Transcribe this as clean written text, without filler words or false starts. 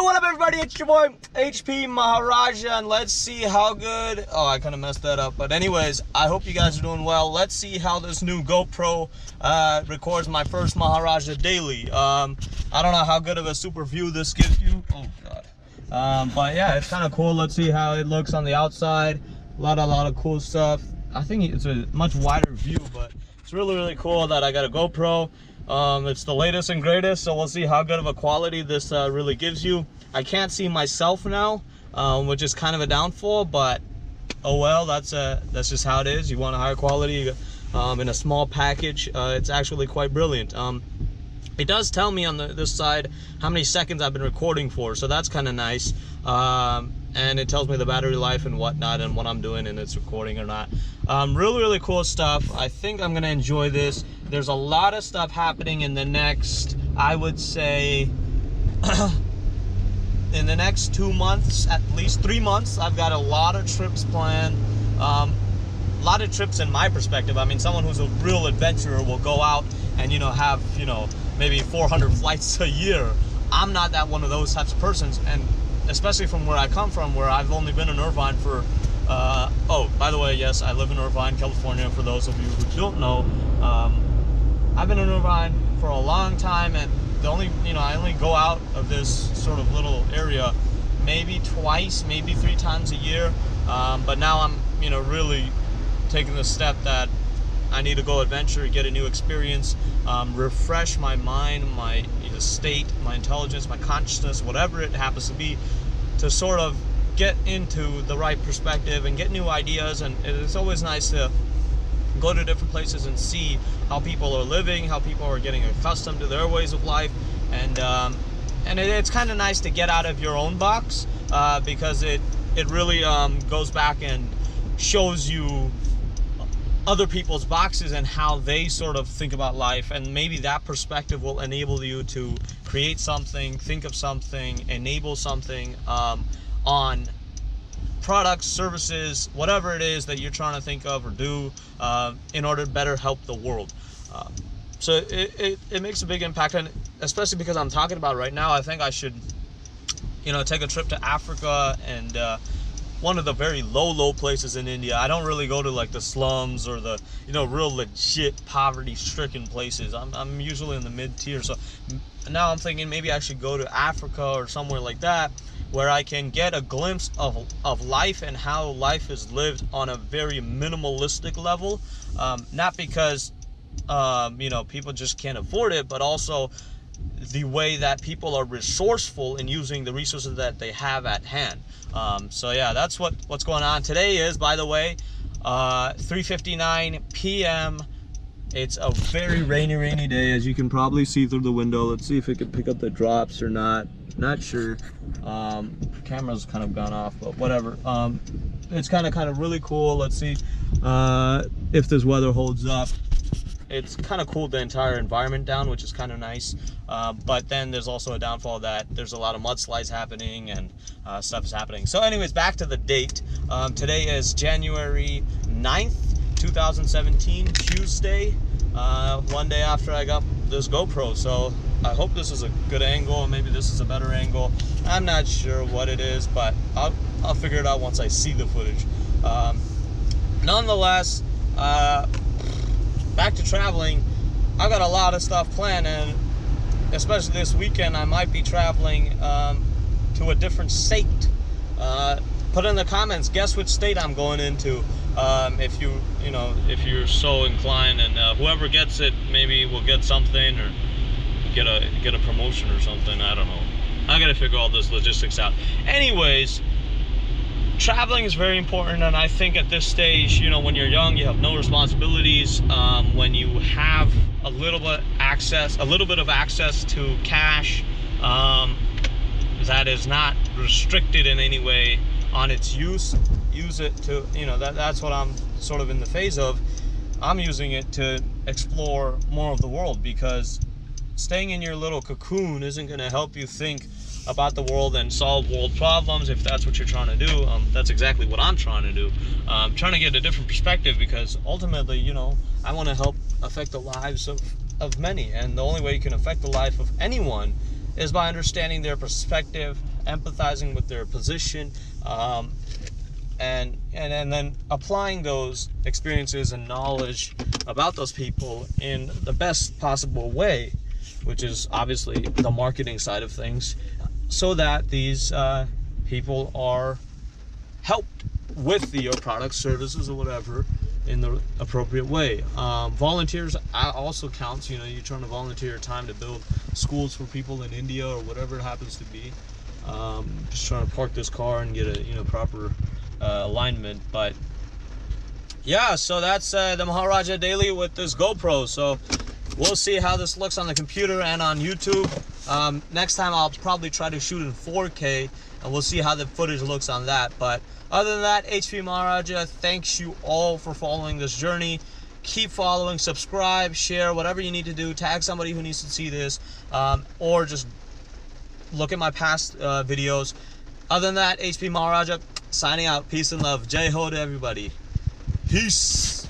What up, everybody? It's your boy HP Maharaja, and let's see how good. Oh, I kind of messed that up, but anyways, I hope you guys are doing well. Let's see how this new GoPro records my first Maharaja Daily. I don't know how good of a super view this gives you. Oh god. But yeah, it's kind of cool. Let's see how it looks on the outside. A lot of cool stuff. I think it's a much wider view, but it's really cool that I got a GoPro. It's the latest and greatest, so we'll see how good of a quality this really gives you. I can't see myself now, which is kind of a downfall, but oh well, that's just how it is. You want a higher quality in a small package. It's actually quite brilliant. It does tell me on this side how many seconds I've been recording for, so that's kind of nice. And it tells me the battery life and whatnot and what I'm doing and it's recording or not. Really cool stuff. I think I'm gonna enjoy this. There's a lot of stuff happening in the next, I would say, in the next 2 months, at least 3 months. I've got a lot of trips planned. A lot of trips in my perspective. I mean, someone who's a real adventurer will go out and, have, maybe 400 flights a year. I'm not that one of those types of persons, and especially from where I come from, where I've only been in Irvine for, oh, by the way, yes, I live in Irvine, California, for those of you who don't know. I've been in Irvine for a long time, and the only, I only go out of this sort of little area maybe twice, maybe 3 times a year. But now I'm, really taking the step that I need to go adventure, get a new experience, refresh my mind, my state, my intelligence, my consciousness, whatever it happens to be, to sort of get into the right perspective and get new ideas. And it's always nice to go to different places and see how people are living, how people are getting accustomed to their ways of life, and it's kind of nice to get out of your own box, because it really goes back and shows you other people's boxes and how they sort of think about life, and maybe that perspective will enable you to create something, think of something, enable something on products, services, whatever it is that you're trying to think of or do in order to better help the world. So it makes a big impact, and especially because I'm talking about it right now, I think I should take a trip to Africa and one of the very low places in India. I don't really go to like the slums or the real legit poverty-stricken places. I'm usually in the mid-tier. So now I'm thinking maybe I should go to Africa or somewhere like that, where I can get a glimpse of life and how life is lived on a very minimalistic level. Not because people just can't afford it, but also the way that people are resourceful in using the resources that they have at hand. So yeah, that's what's going on. Today is, by the way, 3:59 p.m. It's a very rainy day, as you can probably see through the window. Let's see if it can pick up the drops or not. Not sure. Camera's kind of gone off, but whatever. It's kind of really cool. Let's see if this weather holds up. It's kind of cooled the entire environment down, which is kind of nice. But then there's also a downfall that there's a lot of mudslides happening and stuff is happening. So anyways, back to the date. Today is January 9th, 2017, Tuesday. One day after I got this GoPro. So I hope this is a good angle, and maybe this is a better angle. I'm not sure what it is, but I'll figure it out once I see the footage. Nonetheless, back to traveling. I've got a lot of stuff planned, and especially this weekend I might be traveling to a different state. Put in the comments, guess which state I'm going into, if you're so inclined, and whoever gets it maybe will get something or get a promotion or something. I don't know. I gotta figure all those logistics out. Anyways, traveling is very important, and I think at this stage, when you're young, you have no responsibilities. When you have a little bit of access to cash, that is not restricted in any way on its use it to, that's what I'm sort of in the phase of. I'm using it to explore more of the world, because staying in your little cocoon isn't going to help you think about the world and solve world problems. If that's what you're trying to do, that's exactly what I'm trying to do. I'm trying to get a different perspective, because ultimately, I want to help affect the lives of many, and the only way you can affect the life of anyone is by understanding their perspective, empathizing with their position, and then applying those experiences and knowledge about those people in the best possible way, which is obviously the marketing side of things, so that these people are helped with your products, services, or whatever in the appropriate way. Volunteers also counts. You know, you're trying to volunteer your time to build schools for people in India or whatever it happens to be. Just trying to park this car and get a proper alignment. But yeah, so that's the Maharaja Daily with this GoPro. So we'll see how this looks on the computer and on YouTube. Next time I'll probably try to shoot in 4K, and we'll see how the footage looks on that. But other than that, HP Maharaja thanks you all for following this journey. Keep following, subscribe, share, whatever you need to do. Tag somebody who needs to see this, or just look at my past videos. Other than that, HP Maharaja signing out. Peace and love. Jai Ho to everybody. Peace.